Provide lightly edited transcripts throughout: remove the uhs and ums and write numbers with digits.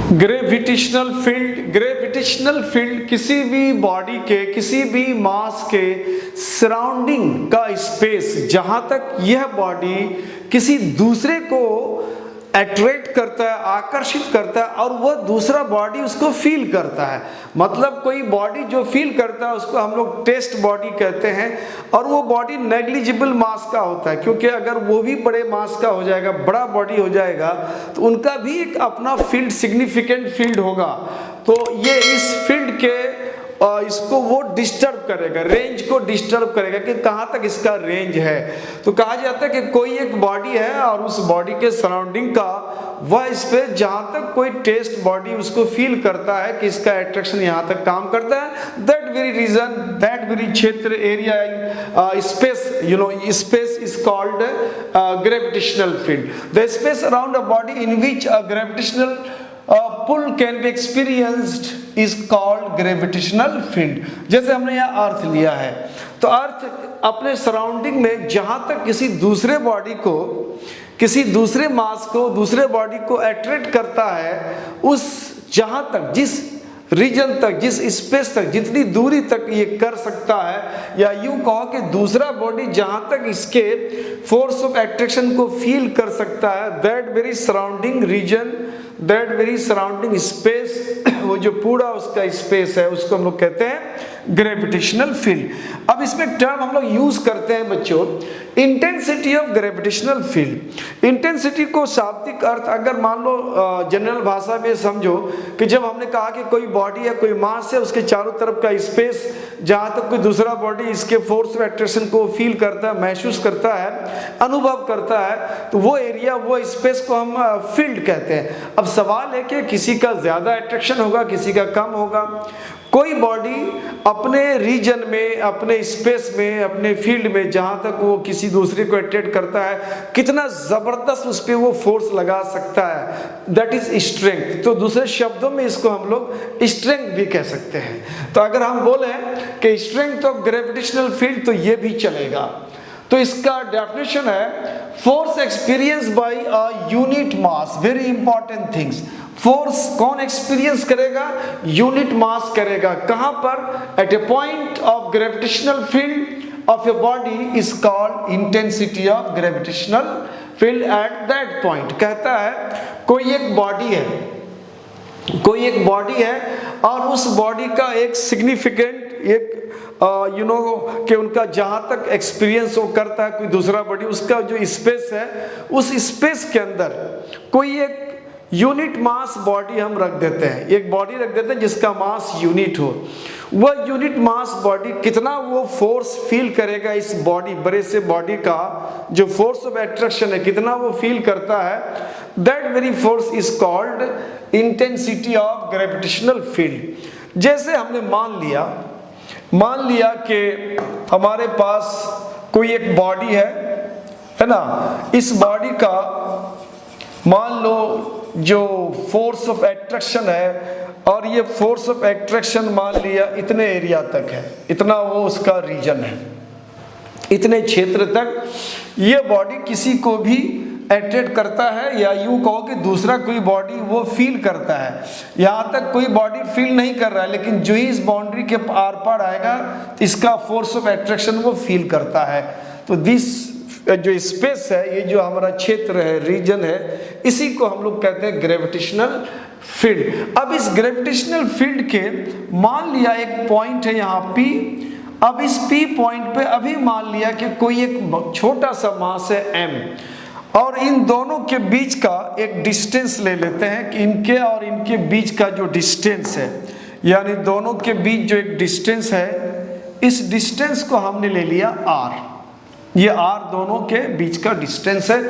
Gravitational field किसी भी body के, किसी भी मास के सराउंडिंग का स्पेस, जहां तक यह बॉडी किसी दूसरे को अट्रैक्ट करता है, आकर्षित करता है और वह दूसरा बॉडी उसको फील करता है। मतलब कोई बॉडी जो फील करता है उसको हम लोग टेस्ट बॉडी कहते हैं, और वो बॉडी नेग्लिजिबल मास का होता है, क्योंकि अगर वो भी बड़े मास का हो जाएगा, बड़ा बॉडी हो जाएगा, तो उनका भी एक अपना फील्ड, सिग्निफिकेंट फील्ड होगा। तो ये इस फील्ड के इसको वो डिस्टर्ब करेगा, रेंज को डिस्टर्ब करेगा कि कहाँ तक इसका रेंज है। तो कहा जाता है कि कोई एक बॉडी है और उस बॉडी के सराउंडिंग का वह स्पेस, जहाँ तक कोई टेस्ट बॉडी उसको फील करता है कि इसका अट्रैक्शन यहाँ तक काम करता है, that very region, that very क्षेत्र, area, space, space is called gravitational field. The space around a body in which a gravitational pull can be experienced is called gravitational field. जैसे हमने यहाँ अर्थ लिया है, तो अर्थ अपने सराउंडिंग में जहाँ तक किसी दूसरे बॉडी को, किसी दूसरे मास को, दूसरे बॉडी को अट्रैक्ट करता है, उस जहाँ तक, जिस रीजन तक, जिस स्पेस तक, जितनी दूरी तक ये कर सकता है, या यूं कहो कि दूसरा बॉडी जहां तक इसके फोर्स ऑफ अट्रैक्शन को फील कर सकता है, that very surrounding reason, that very surrounding space, वो जो पूरा उसका स्पेस है, उसको हम लोग कहते हैं ग्रेविटेशनल फील्ड। अब इसमें टर्म हम लोग यूज करते हैं बच्चों, intensity of gravitational field. Intensity को शाब्दिक अर्थ अगर मान लो जनरल भाषा में समझो कि जब हमने कहा कि कोई बॉडी है, कोई मास है, उसके चारों तरफ का स्पेस, जहां तक कोई दूसरा बॉडी इसके फोर्स ऑफ अट्रैक्शन को फील करता है, महसूस करता है, अनुभव करता है, तो वो एरिया, वो स्पेस को हम फील्ड कहते हैं। अब सवाल है कि किसी का ज्यादा अट्रैक्शन होगा, किसी का कम होगा। कोई बॉडी अपने रीजन में, अपने स्पेस में, अपने फील्ड में, जहां तक वो किसी दूसरे को अट्रैक्ट करता है, कितना जबरदस्त उस पर वो फोर्स लगा सकता है, दैट इज स्ट्रेंथ। तो दूसरे शब्दों में इसको हम लोग स्ट्रेंथ भी कह सकते हैं। तो अगर हम बोले कि स्ट्रेंथ ऑफ ग्रेविटेशनल फील्ड, तो ये भी चलेगा। तो इसका डेफिनेशन है force experience by a unit mass. Very important things, force कौन एक्सपीरियंस करेगा? यूनिट मास करेगा। कहां पर? At a point of gravitational field of a body is called intensity of gravitational field at that point. कहता है कोई एक body है, कोई एक बॉडी है और उस बॉडी का एक सिग्निफिकेंट, एक कि उनका जहां तक एक्सपीरियंस वो करता है कोई दूसरा बॉडी, उसका जो स्पेस है, उस स्पेस के अंदर कोई एक यूनिट मास बॉडी हम रख देते हैं, एक बॉडी रख देते हैं जिसका मास यूनिट हो। वह यूनिट मास बॉडी कितना वो फोर्स फील करेगा, इस बॉडी, बड़े से बॉडी का जो फोर्स ऑफ अट्रैक्शन है, कितना वो फील करता है, that very force is called intensity of gravitational field. जैसे हमने मान लिया कि हमारे पास कोई एक बॉडी है ना, इस बॉडी का मान लो जो फोर्स ऑफ अट्रैक्शन है, और ये फोर्स ऑफ अट्रैक्शन मान लिया इतने एरिया तक है, इतना वो उसका रीजन है, इतने क्षेत्र तक ये बॉडी किसी को भी अट्रैक्ट करता है, या यूं कहो कि दूसरा कोई बॉडी वो फील करता है। यहाँ तक कोई बॉडी फील नहीं कर रहा है, लेकिन जो ही इस बाउंड्री के आर पार आएगा इसका फोर्स ऑफ अट्रैक्शन वो फील करता है। तो दिस जो स्पेस है, ये जो हमारा क्षेत्र है, रीजन है, इसी को हम लोग कहते हैं ग्रेविटेशनल फील्ड। अब इस ग्रेविटेशनल फील्ड के मान लिया एक पॉइंट है यहाँ P। अब इस P पॉइंट पे अभी मान लिया कि कोई एक छोटा सा मास है M, और इन दोनों के बीच का एक डिस्टेंस ले लेते हैं कि इनके और इनके बीच का जो डिस्टेंस है, यानी दोनों के बीच जो एक डिस्टेंस है, इस डिस्टेंस को हमने ले लिया R। ये R दोनों के बीच का डिस्टेंस है,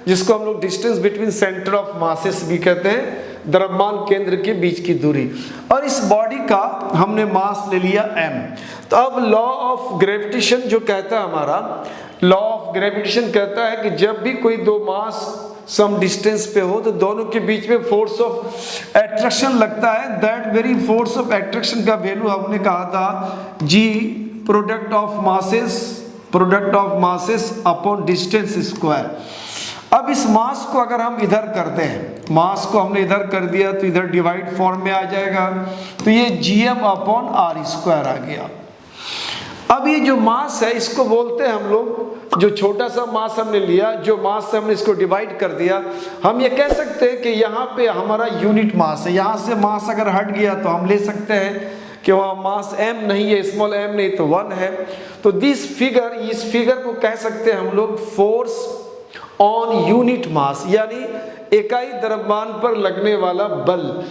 जिसको हम लोग distance between centre of masses भी कहते हैं, द्रव्यमान केंद्र के बीच की दूरी। और इस बॉडी का हमने मास ले लिया M। तो अब लॉ ऑफ ग्रेविटेशन जो कहता है, हमारा लॉ ऑफ ग्रेविटेशन कहता है कि जब भी कोई दो मास सम डिस्टेंस पे हो, तो दोनों के बीच में फोर्स ऑफ अट्रैक्शन लगता है। That very force of attraction का वैल्यू हमने कहा था G, product of masses upon distance square. अब इस मास को अगर हम इधर करते हैं, मास को हमने इधर कर दिया तो इधर डिवाइड फॉर्म में आ जाएगा, तो ये gm/r² आ गया। अब ये जो मास है इसको बोलते हैं हम लोग, जो छोटा सा मास हमने लिया, जो मास से हमने इसको डिवाइड कर दिया, हम ये कह सकते हैं कि यहाँ पे हमारा यूनिट मास है। यहाँ से मास अगर हट गया तो हम ले सकते हैं कि वहाँ मास m नहीं है, स्मॉल m नहीं तो 1 है। तो इस फिगर को कह सकते हैं हम लोग फोर्स ऑन यूनिट मास, यानी इकाई द्रव्यमान पर लगने वाला बल।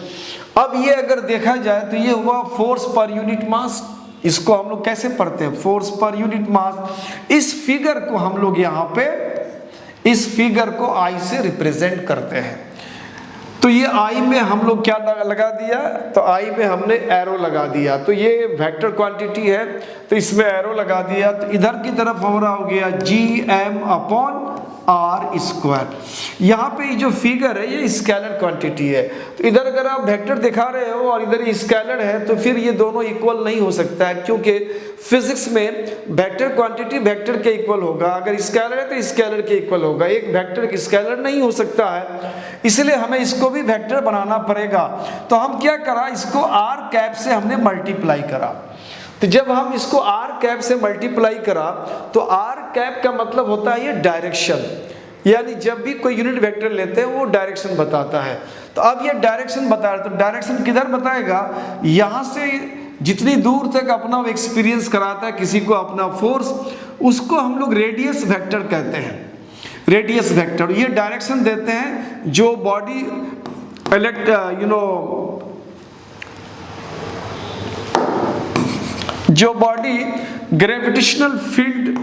अब ये अगर देखा जाए तो ये हुआ फोर्स पर यूनिट मास। इसको हम लोग कैसे पढ़ते हैं, फोर्स पर यूनिट मास। इस फिगर को हम लोग यहाँ पे, इस फिगर को I से रिप्रेजेंट करते हैं। तो ये I में हम लोग क्या लगा दिया, तो I में हमने एरो लगा दिया, तो ये वेक्टर क्वांटिटी है तो इसमें एरो लगा दिया। तो इधर की तरफ हमारा हो गया gm/r²। यहाँ पे ये जो फिगर है ये स्केलर क्वांटिटी है, तो इधर अगर आप वेक्टर दिखा रहे हो और इधर ये स्केलर है तो फिर ये दोनों इक्वल नहीं हो सकता है, क्योंकि फिजिक्स में वेक्टर क्वांटिटी वेक्टर के इक्वल होगा, अगर स्केलर है तो स्केलर के इक्वल होगा, एक वेक्टर स्केलर नहीं हो सकता है। इसलिए हमें इसको भी वेक्टर बनाना पड़ेगा। तो हम क्या करा, इसको r से हमने मल्टीप्लाई करा। तो जब हम इसको r से मल्टीप्लाई करा तो r का मतलब होता है ये डायरेक्शन, यानी जब भी कोई यूनिट वेक्टर लेते हैं वो डायरेक्शन बताता है। तो अब ये डायरेक्शन बता रहा है, तो डायरेक्शन किधर बताएगा, यहाँ से जितनी दूर तक अपना एक्सपीरियंस कराता है किसी को अपना फोर्स, उसको हम लोग रेडियस वेक्टर कहते हैं। रेडियस वेक्टर ये डायरेक्शन देते हैं जो बॉडी जो बॉडी ग्रेविटेशनल फील्ड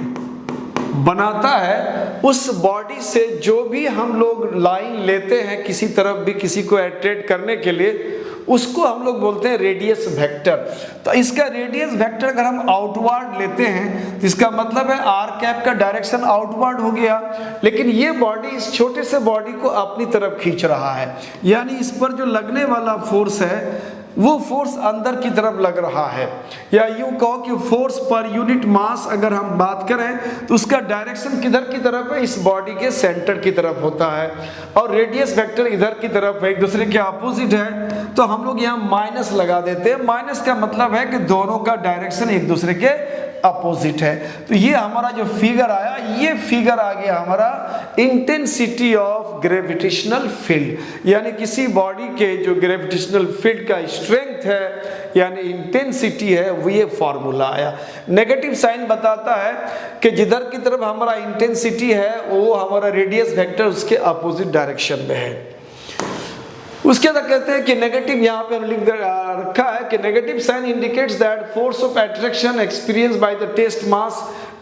बनाता है, उस बॉडी से जो भी हम लोग लाइन लेते हैं किसी तरफ भी किसी को अट्रैक्ट करने के लिए, उसको हम लोग बोलते हैं रेडियस वेक्टर। तो इसका रेडियस वेक्टर अगर हम आउटवर्ड लेते हैं तो इसका मतलब है r का डायरेक्शन आउटवर्ड हो गया, लेकिन ये बॉडी इस छोटे से बॉडी को अपनी तरफ खींच रहा है, यानी इस पर जो लगने वाला फोर्स है वो फोर्स अंदर की तरफ लग रहा है। या यूं कहो कि फोर्स पर यूनिट मास अगर हम बात करें तो उसका डायरेक्शन किधर की तरफ है, इस बॉडी के सेंटर की तरफ होता है, और रेडियस वेक्टर इधर की तरफ है, एक दूसरे के अपोजिट है। तो हम लोग यहाँ माइनस लगा देते हैं। माइनस का मतलब है कि दोनों का डायरेक्शन एक दूसरे के अपोजिट है। तो ये हमारा जो फिगर आया, ये फिगर आ गया हमारा इंटेंसिटी ऑफ ग्रेविटेशनल फील्ड, यानी किसी बॉडी के जो ग्रेविटेशनल फील्ड का स्ट्रेंथ है यानी इंटेंसिटी है, वो ये फॉर्मूला आया। नेगेटिव साइन बताता है कि जिधर की तरफ हमारा इंटेंसिटी है वो हमारा रेडियस वेक्टर उसके अपोजिट डायरेक्शन में है। उसके अंदर कहते हैं कि नेगेटिव, यहाँ पे लिख रखा है कि negative sign indicates that force of attraction experience by the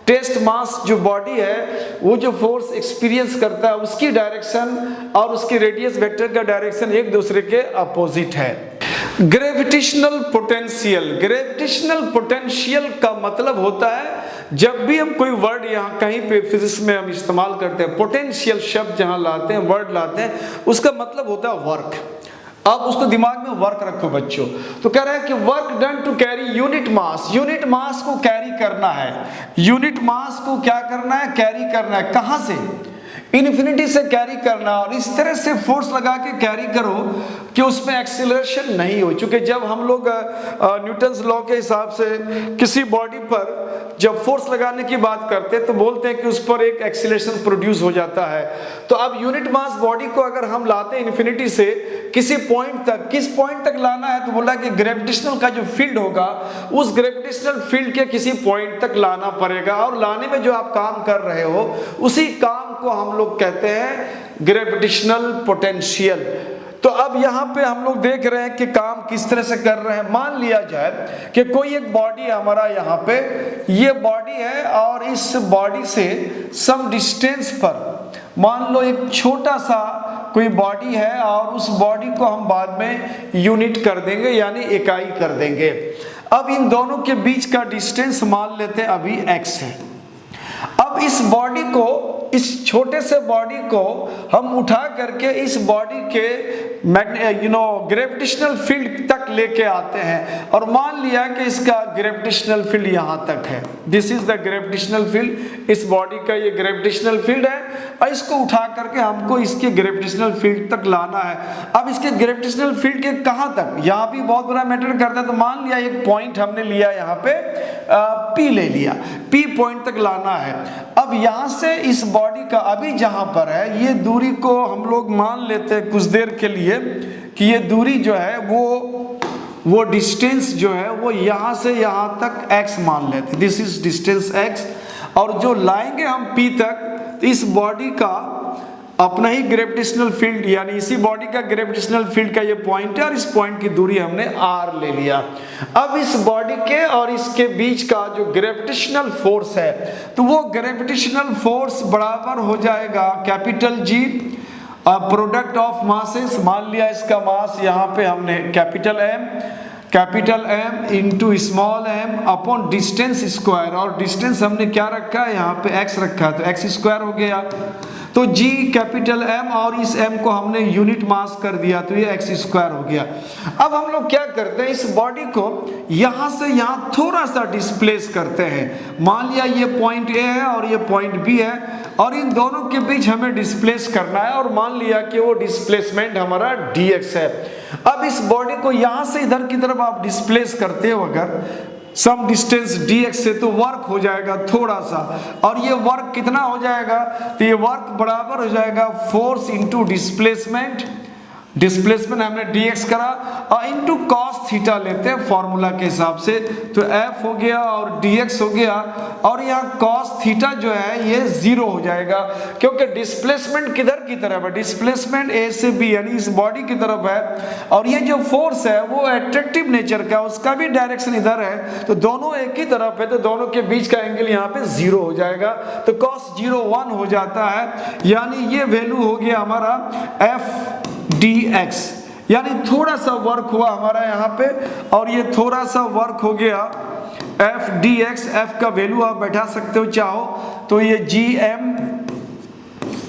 test mass जो बॉडी है वो जो फोर्स एक्सपीरियंस करता है उसकी डायरेक्शन और उसकी रेडियस वेक्टर का डायरेक्शन एक दूसरे के अपोजिट है। ग्रेविटेशनल पोटेंशियल का मतलब होता है, जब भी हम कोई वर्ड यहाँ कहीं पे फिजिक्स में हम इस्तेमाल करते हैं, पोटेंशियल शब्द जहाँ लाते हैं, वर्ड लाते हैं, उसका मतलब होता है वर्क। आप उसको दिमाग में वर्क रखो बच्चों। तो कह रहे हैं कि work done to carry unit mass, unit mass को कैरी करना है, यूनिट मास को क्या करना है, कैरी करना है। कहाँ से, इन्फिनिटी से कैरी करना, और इस तरह से फोर्स लगा के कैरी करो कि उसमें एक्सीलरेशन नहीं हो। चूंकि जब हम लोग न्यूटन्स लॉ के हिसाब से किसी बॉडी पर जब फोर्स लगाने की बात करते हैं तो बोलते हैं कि उस पर एक एक्सीलरेशन प्रोड्यूस हो जाता है। तो अब यूनिट मास बॉडी को अगर हम लाते हैं इन्फिनिटी से किसी पॉइंट तक, किस पॉइंट तक लाना है, तो बोला कि ग्रेविटेशनल का जो फील्ड होगा उस ग्रेविटेशनल फील्ड के किसी पॉइंट तक लाना पड़ेगा, और लाने में जो आप काम कर रहे हो उसी काम को हम लोग कहते हैं ग्रेविटेशनल पोटेंशियल। तो अब यहाँ पे हम लोग देख रहे हैं कि काम किस तरह से कर रहे हैं। मान लिया जाए कि कोई एक बॉडी हमारा यहाँ पे ये बॉडी है, और इस बॉडी से सम डिस्टेंस पर मान लो एक छोटा सा कोई बॉडी है, और उस बॉडी को हम बाद में यूनिट कर देंगे यानी इकाई कर देंगे। अब इन दोनों के बीच का डिस्टेंस मान लेते हैं अभी x है। अब इस बॉडी को, इस छोटे से बॉडी को हम उठा करके इस बॉडी के ग्रेविटेशनल फील्ड तक लेके आते हैं और मान लिया कि इसका ग्रेविटेशनल फील्ड यहाँ तक है, this is the gravitational field, इस बॉडी का ये ग्रेविटेशनल फील्ड है और इसको उठा करके हमको इसके ग्रेविटेशनल फील्ड तक लाना है। अब इसके ग्रेविटेशनल फील्ड के कहाँ तक, यहाँ भी बहुत बड़ा मैटर करता है। तो मान लिया एक पॉइंट हमने लिया यहाँ पे P ले लिया, P पॉइंट तक लाना है। अब यहाँ से इस बॉडी का अभी जहाँ पर है ये दूरी को हम लोग मान लेते हैं कुछ देर के लिए कि ये दूरी जो है वो डिस्टेंस जो है वो यहाँ से यहाँ तक x मान लेते हैं, दिस इज डिस्टेंस x। और जो लाएंगे हम P तक, तो इस बॉडी का अपना ही ग्रेविटेशनल फील्ड यानी इसी बॉडी का ग्रेविटेशनल फील्ड का ये पॉइंट है और इस पॉइंट की दूरी हमने r ले लिया। अब इस बॉडी के और इसके बीच का जो ग्रेविटेशनल फोर्स है तो वो ग्रेविटेशनल फोर्स बराबर हो जाएगा capital G product of masses. मान लिया इसका मास यहाँ पे हमने capital M into small m upon distance square, और डिस्टेंस हमने क्या रखा है यहाँ पे x रखा है तो x स्क्वायर हो गया। तो G कैपिटल M और इस M को हमने यूनिट मास कर दिया तो ये x स्क्वायर हो गया। अब हम लोग क्या करते हैं, इस बॉडी को यहाँ से यहाँ थोड़ा सा डिस्प्लेस करते हैं। मान लिया ये पॉइंट A है और ये पॉइंट B है और इन दोनों के बीच हमें डिस्प्लेस करना है और मान लिया कि वो डिस्प्लेसमेंट हमारा dx है। अब इस बॉडी को यहाँ से इधर की तरफ आप डिस्प्लेस करते हो अगर सम डिस्टेंस dx से तो वर्क हो जाएगा थोड़ा सा, और ये वर्क कितना हो जाएगा, तो ये वर्क बराबर हो जाएगा फोर्स इंटू डिस्प्लेसमेंट हमने dx करा और इंटू कॉस थीटा लेते हैं फॉर्मूला के हिसाब से, तो f हो गया और dx हो गया और यहाँ कॉस थीटा जो है ये 0 हो जाएगा क्योंकि डिस्प्लेसमेंट किधर की तरफ है, डिस्प्लेसमेंट A से B यानी इस बॉडी की तरफ है और ये जो फोर्स है वो एट्रैक्टिव नेचर का, उसका भी डायरेक्शन इधर है तो दोनों एक ही तरफ है तो दोनों के बीच का एंगल यहाँ पे 0 हो जाएगा तो cos 0 1 हो जाता है। यानी ये वैल्यू हो गया हमारा f dx, यानी थोड़ा सा वर्क हुआ हमारा यहाँ पे और ये थोड़ा सा वर्क हो गया f dx। f का वैल्यू आप बैठा सकते हो चाहो तो ये gm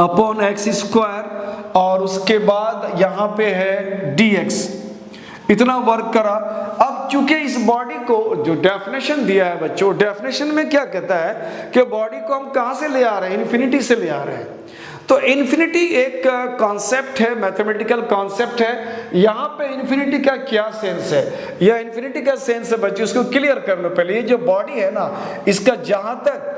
अपॉन x स्क्वायर और उसके बाद यहाँ पे है dx, इतना वर्क करा। अब चूंकि इस बॉडी को जो डेफिनेशन दिया है बच्चों, डेफिनेशन में क्या कहता है कि बॉडी को हम कहाँ से ले आ रहे हैं, इन्फिनिटी से ले आ रहे हैं। तो इन्फिनिटी एक कॉन्सेप्ट है, मैथमेटिकल कॉन्सेप्ट है। यहाँ पे इन्फिनिटी का क्या सेंस है, यह इन्फिनिटी का सेंस है बच्चों, इसको क्लियर कर लो पहले। ये जो बॉडी है ना, इसका जहाँ तक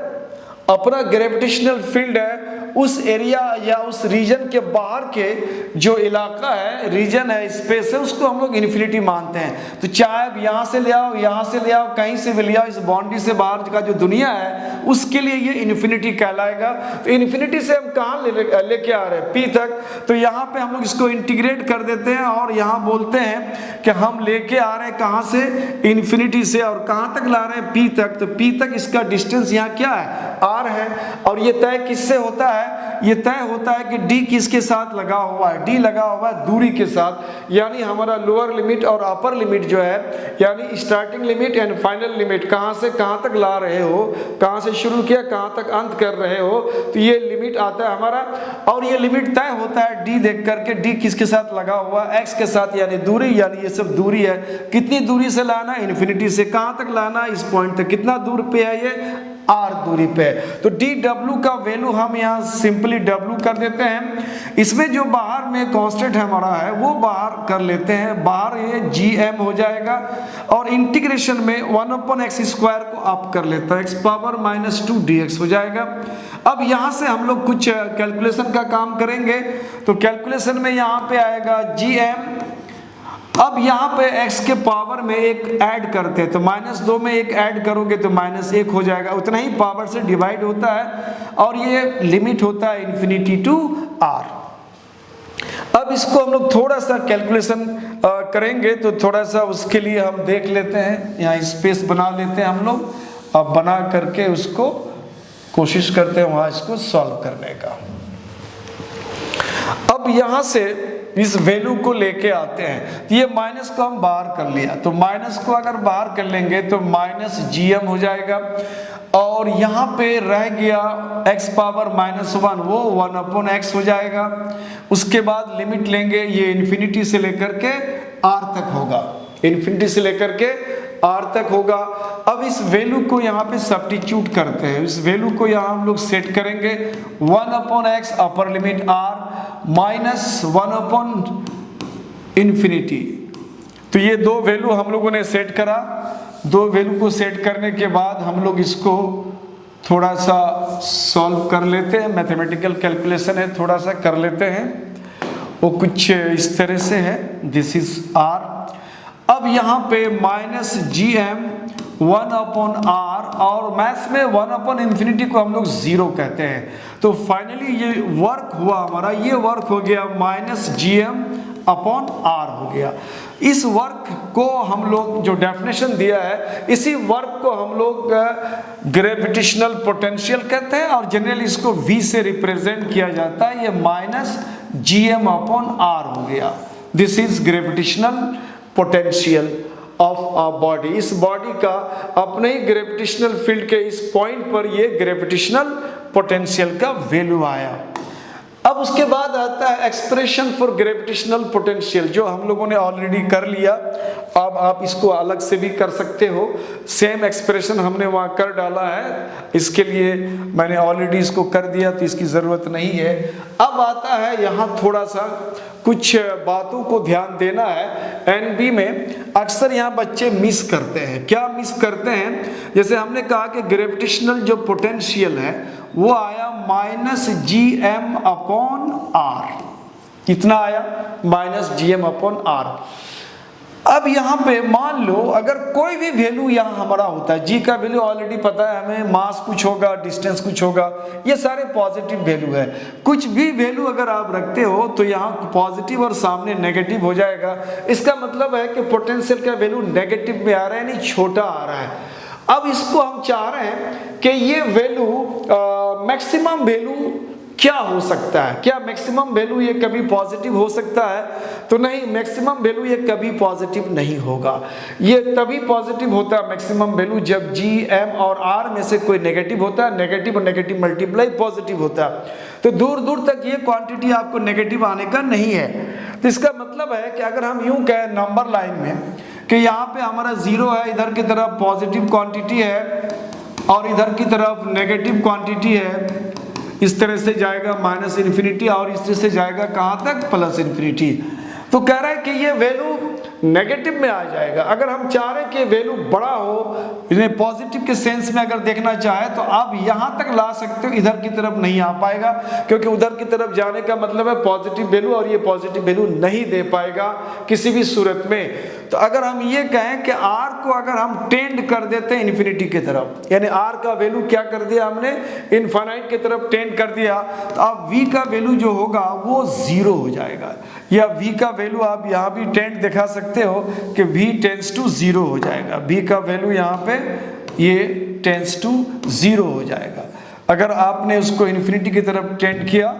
अपना ग्रेविटेशनल फील्ड है उस एरिया या उस रीजन के बाहर के जो इलाका है, रीजन है, स्पेस है, उसको हम लोग इन्फिनिटी मानते हैं। तो चाहे अब यहाँ से ले आओ, यहाँ से ले आओ, कहीं से भी ले आओ, इस बाउंड्री से बाहर का जो दुनिया है उसके लिए ये इन्फिनिटी कहलाएगा। तो इन्फिनिटी से हम कहाँ लेके आ रहे हैं, P तक। तो यहाँ पे हम लोग इसको इंटीग्रेट कर देते हैं और यहाँ बोलते हैं कि हम लेके आ रहे हैं कहाँ से, इन्फिनिटी से, और कहाँ तक ला रहे हैं, P तक। तो P तक इसका डिस्टेंस यहाँ क्या है, R है। और ये तय किससे होता है, ये तय होता है कि D किसके साथ लगा हुआ है, D लगा हुआ है दूरी के साथ। यानी हमारा लोअर लिमिट और अपर लिमिट जो है, यानी starting limit and final limit, कहाँ से कहाँ तक ला रहे हो, कहाँ से शुरू किया कहाँ तक अंत कर रहे हो, तो ये लिमिट आता है हमारा। और ये लिमिट तय होता है D देख करके, D किसके साथ लगा हुआ है, X के साथ, यानी दूरी, यानी ये सब दूरी है। कितनी दूरी से लाना है, इन्फिनिटी से। कहाँ तक लाना है, इस पॉइंट तक। कितना दूर पे है ये, R दूरी पे। तो dw का वैल्यू हम यहाँ सिंपली w कर देते हैं। इसमें जो बाहर में कांस्टेंट हमारा है वो बाहर कर लेते हैं, बाहर ये gm हो जाएगा और इंटीग्रेशन में 1/x स्क्वायर को आप कर लेता है, x पावर -2 dx हो जाएगा। अब यहाँ से हम लोग कुछ कैलकुलेशन का काम करेंगे। तो कैलकुलेशन में यहाँ पे आएगा gm। अब यहाँ पे x के पावर में एक ऐड करते हैं तो -2 में एक ऐड करोगे तो -1 हो जाएगा। उतना ही पावर से डिवाइड होता है और ये लिमिट होता है इन्फिनिटी टू r। अब इसको हम लोग थोड़ा सा कैलकुलेशन करेंगे तो थोड़ा सा उसके लिए हम देख लेते हैं, यहाँ स्पेस बना लेते हैं हम लोग। अब बना करके उसको कोशिश करते हैं वहाँ इसको सॉल्व करने का। अब यहाँ से इस वैल्यू को लेके आते हैं। तो ये माइनस को हम बाहर कर लिया, तो माइनस को अगर बाहर कर लेंगे तो माइनस GM हो जाएगा, और यहाँ पे रह गया x पावर -1, वो 1/x हो जाएगा। उसके बाद लिमिट लेंगे, ये इन्फिनिटी से लेकर के r तक होगा, इन्फिनिटी से लेकर के r तक होगा। अब इस वैल्यू को यहाँ पे सब्स्टिट्यूट करते हैं, इस वैल्यू को यहाँ हम लोग सेट करेंगे 1/x अपर लिमिट r -1/इन्फिनिटी। तो ये दो वैल्यू हम लोगों ने सेट करा। दो वैल्यू को सेट करने के बाद हम लोग इसको थोड़ा सा सॉल्व कर लेते हैं, मैथमेटिकल कैलकुलेशन है, थोड़ा सा कर लेते हैं। वो कुछ इस तरह से है, दिस इज r। अब यहाँ पे -GM 1/r, और मैथ्स में 1/इन्फिनिटी को हम लोग 0 कहते हैं। तो फाइनली ये वर्क हुआ हमारा, ये वर्क हो गया -GM/r हो गया। इस वर्क को हम लोग जो डेफिनेशन दिया है, इसी वर्क को हम लोग ग्रेविटेशनल पोटेंशियल कहते हैं, और जनरली इसको V से रिप्रेजेंट किया जाता है। ये -GM/r हो गया। This is gravitational potential of a body. इस बॉडी का अपने ही ग्रेविटेशनल फील्ड के इस पॉइंट पर ये ग्रेविटेशनल पोटेंशियल का वैल्यू आया। अब उसके बाद आता है एक्सप्रेशन फॉर ग्रेविटेशनल पोटेंशियल, जो हम लोगों ने ऑलरेडी कर लिया। अब आप इसको अलग से भी कर सकते हो, सेम एक्सप्रेशन हमने वहाँ कर डाला है, इसके लिए मैंने ऑलरेडी इसको कर दिया, तो इसकी ज़रूरत नहीं है। अब आता है यहाँ थोड़ा सा कुछ बातों को ध्यान देना है। NB में अक्सर यहाँ बच्चे मिस करते हैं। क्या मिस करते हैं? जैसे हमने कहा कि ग्रेविटेशनल जो पोटेंशियल है वो आया -GM/r, कितना आया? -GM/r। अब यहाँ पे मान लो अगर कोई भी वैल्यू यहाँ हमारा होता है, G का वैल्यू ऑलरेडी पता है हमें, मास कुछ होगा, डिस्टेंस कुछ होगा, ये सारे पॉजिटिव वैल्यू है। कुछ भी वैल्यू अगर आप रखते हो तो यहाँ पॉजिटिव और सामने नेगेटिव हो जाएगा। इसका मतलब है कि पोटेंशियल का वैल्यू नेगेटिव में आ रहा है, यानी छोटा आ रहा है। अब इसको हम चाह रहे हैं कि ये वैल्यू मैक्सिमम वैल्यू क्या हो सकता है? क्या मैक्सिमम वैल्यू ये कभी पॉजिटिव हो सकता है? तो नहीं, मैक्सिमम वैल्यू ये कभी पॉजिटिव नहीं होगा। ये तभी पॉजिटिव होता है मैक्सिमम वैल्यू जब G, M और R में से कोई नेगेटिव होता है, नेगेटिव और नेगेटिव मल्टीप्लाई पॉजिटिव होता है। तो दूर दूर तक ये क्वांटिटी आपको नेगेटिव आने का नहीं है। तो इसका मतलब है कि अगर हम यूं कहें नंबर लाइन में कि यहाँ पे हमारा 0 है, इधर की तरफ पॉजिटिव क्वांटिटी है और इधर की तरफ नेगेटिव क्वांटिटी है, इस तरह से जाएगा -इन्फिनिटी और इस तरह से जाएगा कहाँ तक? +इन्फिनिटी। तो कह रहा है कि ये वैल्यू नेगेटिव में आ जाएगा। अगर हम चाह रहे कि वैल्यू बड़ा हो, इन्हें पॉजिटिव के सेंस में अगर देखना चाहे तो आप यहाँ तक ला सकते हो, इधर की तरफ नहीं आ पाएगा, क्योंकि उधर की तरफ जाने का मतलब है पॉजिटिव वैल्यू, और ये पॉजिटिव वैल्यू नहीं दे पाएगा किसी भी सूरत में। तो अगर हम ये कहें कि R को अगर हम टेंड कर देते हैं इन्फिनिटी की तरफ, यानी R का वैल्यू क्या कर दिया हमने? इनफाइनाइट की तरफ टेंड कर दिया, तो अब V का वैल्यू जो होगा वो 0 हो जाएगा। या V का वैल्यू आप यहाँ भी टेंड दिखा सकते हो कि V टेंड्स टू 0 हो जाएगा। V का वैल्यू यहाँ पे ये टेंड्स टू 0 हो जाएगा। अगर आपने उसको इन्फिनिटी की तरफ टेंड किया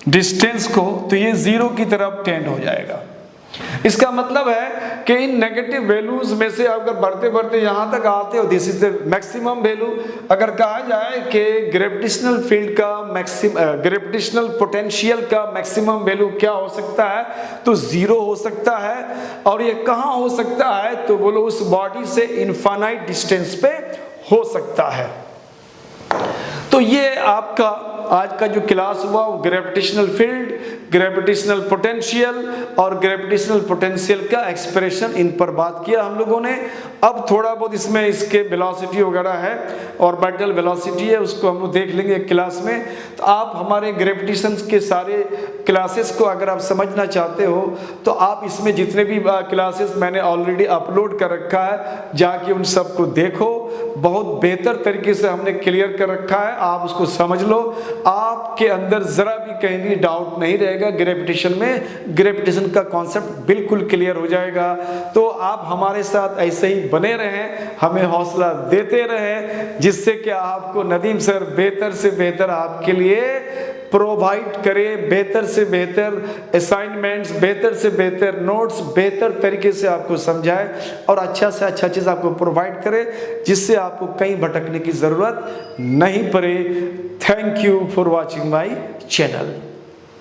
डिस्टेंस को, तो ये 0 की तरफ टेंड हो जाएगा। इसका मतलब है कि इन नेगेटिव वैल्यूज में से अगर बढ़ते बढ़ते यहाँ तक आते हो, this is the maximum value. अगर कहा जाए कि ग्रेविटेशनल फील्ड का ग्रेविटेशनल पोटेंशियल का मैक्सिमम वैल्यू क्या हो सकता है, तो 0 हो सकता है। और ये कहाँ हो सकता है? तो बोलो उस बॉडी से इनफाइनाइट डिस्टेंस पे हो सकता है। तो ये आपका आज का जो क्लास हुआ वो ग्रेविटेशनल फील्ड, ग्रेविटेशनल पोटेंशियल और ग्रेविटेशनल पोटेंशियल का एक्सप्रेशन, इन पर बात किया हम लोगों ने। अब थोड़ा बहुत इसमें इसके वेलोसिटी वगैरह है, ऑर्बिटल वेलोसिटी है, उसको हम लोग देख लेंगे एक क्लास में। तो आप हमारे ग्रेविटेशन के सारे क्लासेस को अगर आप समझना चाहते हो तो आप इसमें जितने भी क्लासेस मैंने ऑलरेडी अपलोड कर रखा है, जाके उन सबको देखो। बहुत बेहतर तरीके से हमने क्लियर कर रखा है, आप उसको समझ लो। आपके अंदर जरा भी कहीं भी डाउट नहीं रहेगा ग्रेविटेशन में, ग्रेविटेशन का कॉन्सेप्ट बिल्कुल क्लियर हो जाएगा। तो आप हमारे साथ ऐसे ही बने रहें, हमें हौसला देते रहें, जिससे कि आपको नदीम सर बेहतर से बेहतर आपके लिए प्रोवाइड करे, बेहतर से बेहतर असाइनमेंट्स, बेहतर से बेहतर नोट्स, बेहतर तरीके से आपको समझाए और अच्छा से अच्छा चीज़ आपको प्रोवाइड करे, जिससे आपको कहीं भटकने की ज़रूरत नहीं पड़े। Thank you for watching my channel.